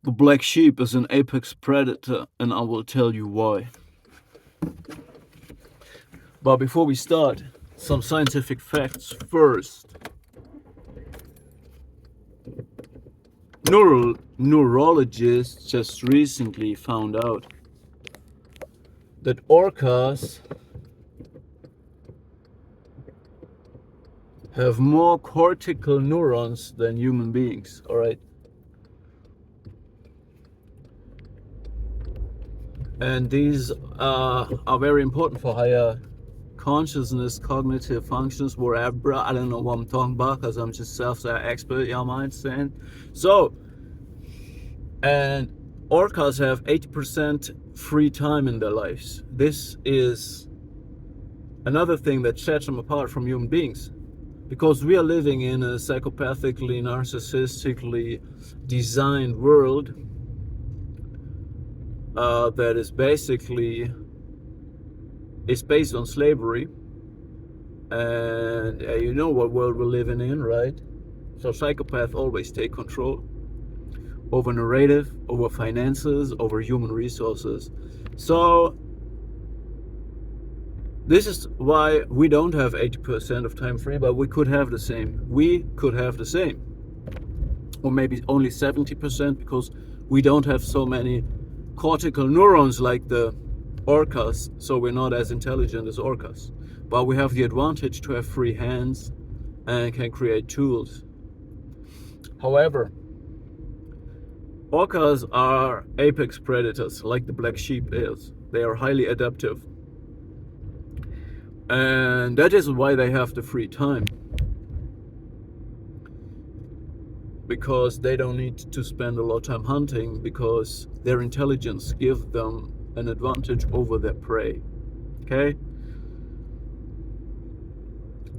The black sheep is an apex predator, and I will tell you why. But before we start, some scientific facts first. Neurologists just recently found out that orcas have more cortical neurons than human beings, alright? And these are very important for higher consciousness, cognitive functions, whatever. I don't know what I'm talking about because I'm just self-expert, you mind saying. So, and orcas have 80% free time in their lives. This is another thing that sets them apart from human beings, because we are living in a psychopathically, narcissistically designed world that is basically based on slavery. And you know what world we're living in, right? So psychopaths always take control over narrative, over finances, over human resources. So this is why we don't have 80% of time free, but we could have the same. We could have the same. Or maybe only 70%, because we don't have so many cortical neurons like the orcas, so we're not as intelligent as orcas. But we have the advantage to have free hands and can create tools. However, orcas are apex predators, like the black sheep is. They are highly adaptive. And that is why they have the free time. Because they don't need to spend a lot of time hunting, because their intelligence gives them an advantage over their prey. Okay?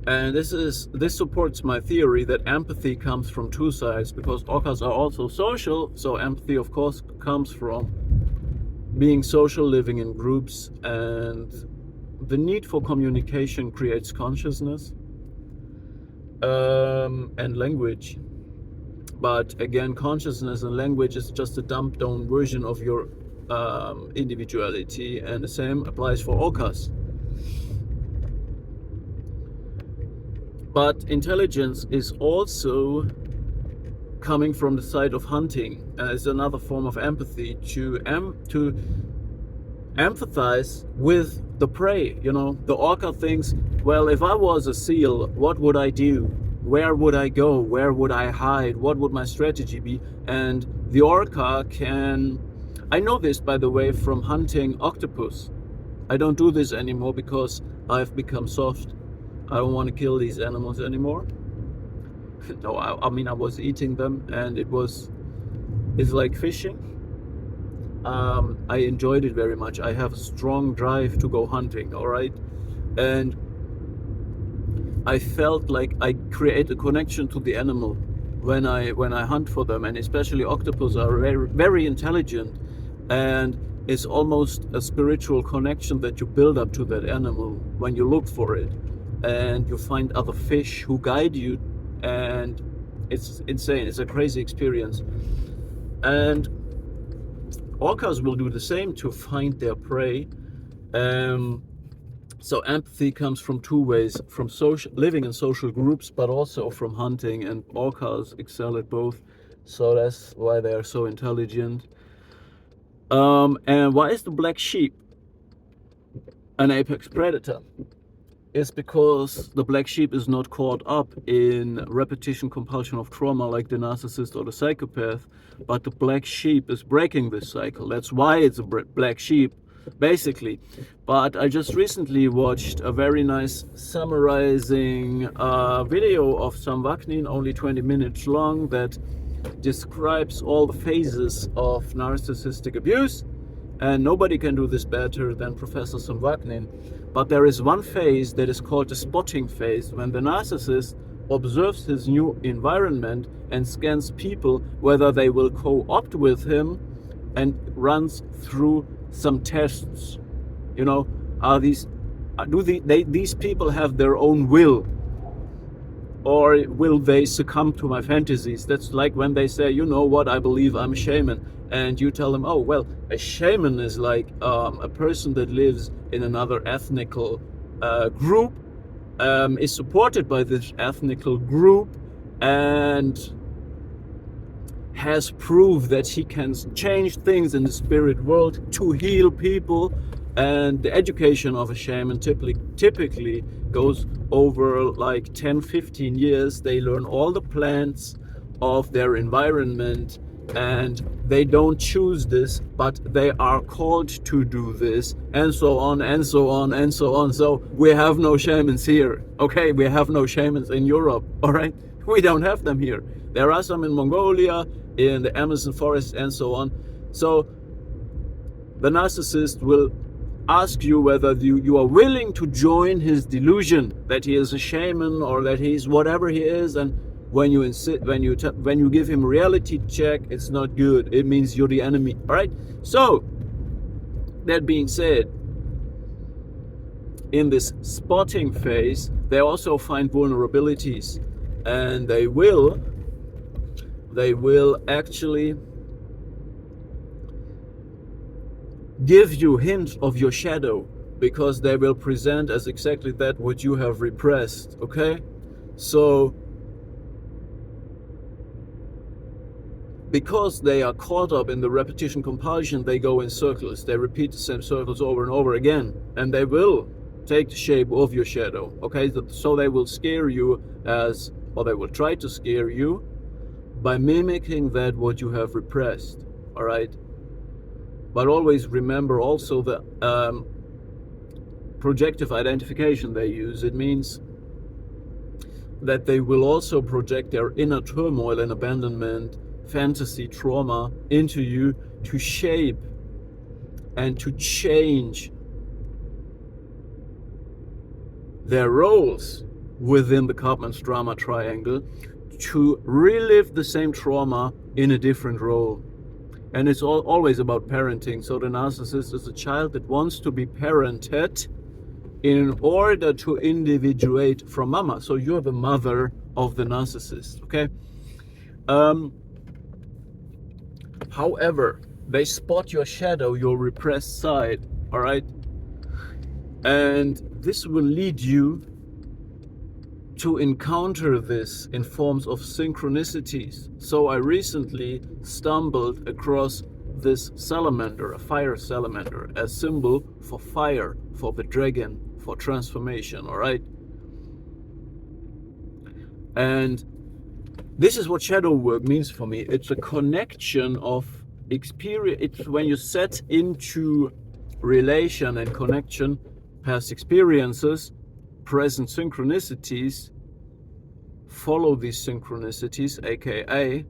And this supports my theory that empathy comes from two sides, because orcas are also social, so empathy of course comes from being social, living in groups, and the need for communication creates consciousness and language. But again, consciousness and language is just a dumbed down version of your individuality, and the same applies for orcas. But intelligence is also coming from the side of hunting. It's another form of empathy, to empathize with the prey. You know, the orca thinks, well, if I was a seal, what would I do? Where would I go? Where would I hide? What would my strategy be? And the orca can... I know this, by the way, from hunting octopus. I don't do this anymore because I've become soft. I don't want to kill these animals anymore. No, I mean, I was eating them, and it's like fishing. I enjoyed it very much. I have a strong drive to go hunting, all right? And I felt like I create a connection to the animal when I hunt for them, and especially octopus are very, very intelligent, and it's almost a spiritual connection that you build up to that animal when you look for it, and you find other fish who guide you, and it's insane. It's a crazy experience. And orcas will do the same to find their prey. So empathy comes from two ways: from living in social groups, but also from hunting, and orcas excel at both. So that's why they are so intelligent. And why is the black sheep an apex predator? It's because the black sheep is not caught up in repetition compulsion of trauma like the narcissist or the psychopath, but the black sheep is breaking this cycle. That's why it's a black sheep, basically. But I just recently watched a very nice summarizing video of Sam Vaknin, only 20 minutes long, that describes all the phases of narcissistic abuse, and nobody can do this better than Professor Sam Vaknin. But there is one phase that is called the spotting phase, when the narcissist observes his new environment and scans people whether they will co-opt with him, and runs through some tests. You know, these people have their own will? or will they succumb to my fantasies? That's like when they say, you know what, I believe I'm a shaman, and you tell them, oh well, a shaman is like a person that lives in another ethnical group, is supported by this ethnical group, and has proved that he can change things in the spirit world to heal people. And the education of a shaman typically goes over like 10-15 years. They learn all the plants of their environment, and they don't choose this, but they are called to do this, and so on and so on and so on. So we have no shamans here, okay? We have no shamans in Europe, all right? We don't have them here. There are some in Mongolia, in the Amazon forest, and so on. So the narcissist will ask you whether you are willing to join his delusion that he is a shaman or that he's whatever he is. And when you when you give him a reality check, it's not good. It means you're the enemy. All right. So that being said, in this spotting phase, they also find vulnerabilities, and they will actually give you hints of your shadow, because they will present as exactly that what you have repressed. Okay, so because they are caught up in the repetition compulsion, they go in circles. They repeat the same circles over and over again, and they will take the shape of your shadow. Okay, so they will scare you or they will try to scare you by mimicking that what you have repressed. All right, but always remember also the projective identification they use. It means that they will also project their inner turmoil and abandonment, fantasy, trauma into you to shape and to change their roles within the Karpman's drama triangle, to relive the same trauma in a different role. And it's always about parenting. So the narcissist is a child that wants to be parented in order to individuate from mama. So you're the mother of the narcissist, okay? However, they spot your shadow, your repressed side, all right? And this will lead you to encounter this in forms of synchronicities. So I recently stumbled across this salamander, a fire salamander, a symbol for fire, for the dragon, for transformation, all right? And this is what shadow work means for me. It's a connection of experience. It's when you set into relation and connection past experiences, present synchronicities, follow these synchronicities, aka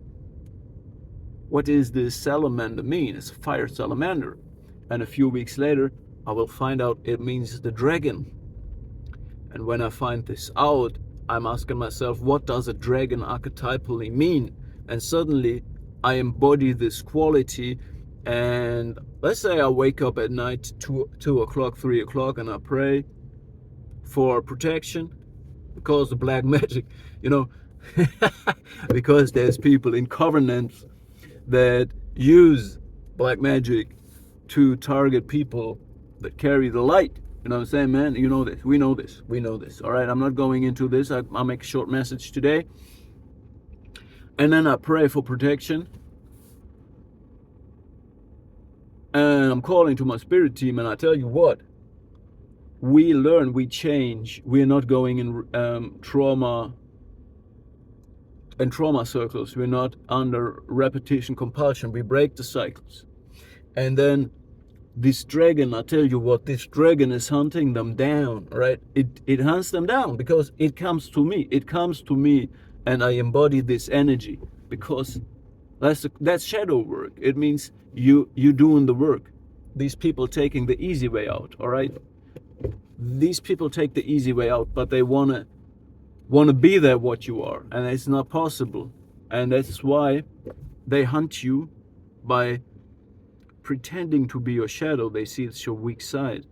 what is this salamander mean? It's a fire salamander. And a few weeks later, I will find out it means the dragon. And when I find this out, I'm asking myself, what does a dragon archetypally mean? And suddenly I embody this quality. And let's say I wake up at night 2 o'clock, 3 o'clock, and I pray for protection, because of black magic, because there's people in covenants that use black magic to target people that carry the light. You know what I'm saying, man? You know this. We know this. We know this. All right, I'm not going into this. I'll make a short message today. And then I pray for protection. And I'm calling to my spirit team, and I tell you what, we learn, we change. We're not going in trauma circles. We're not under repetition compulsion. We break the cycles. And then this dragon, I tell you what, this dragon is hunting them down, right? It hunts them down because it comes to me. It comes to me, and I embody this energy, because that's shadow work. It means you doing the work. These people taking the easy way out, all right? These people take the easy way out, but they wanna be there what you are, and it's not possible. And that's why they hunt you by pretending to be your shadow. They see it's your weak side,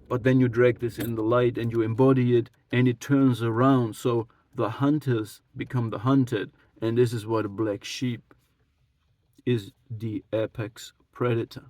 but then you drag this in the light and you embody it, and it turns around. So the hunters become the hunted, and this is why the black sheep is the apex predator.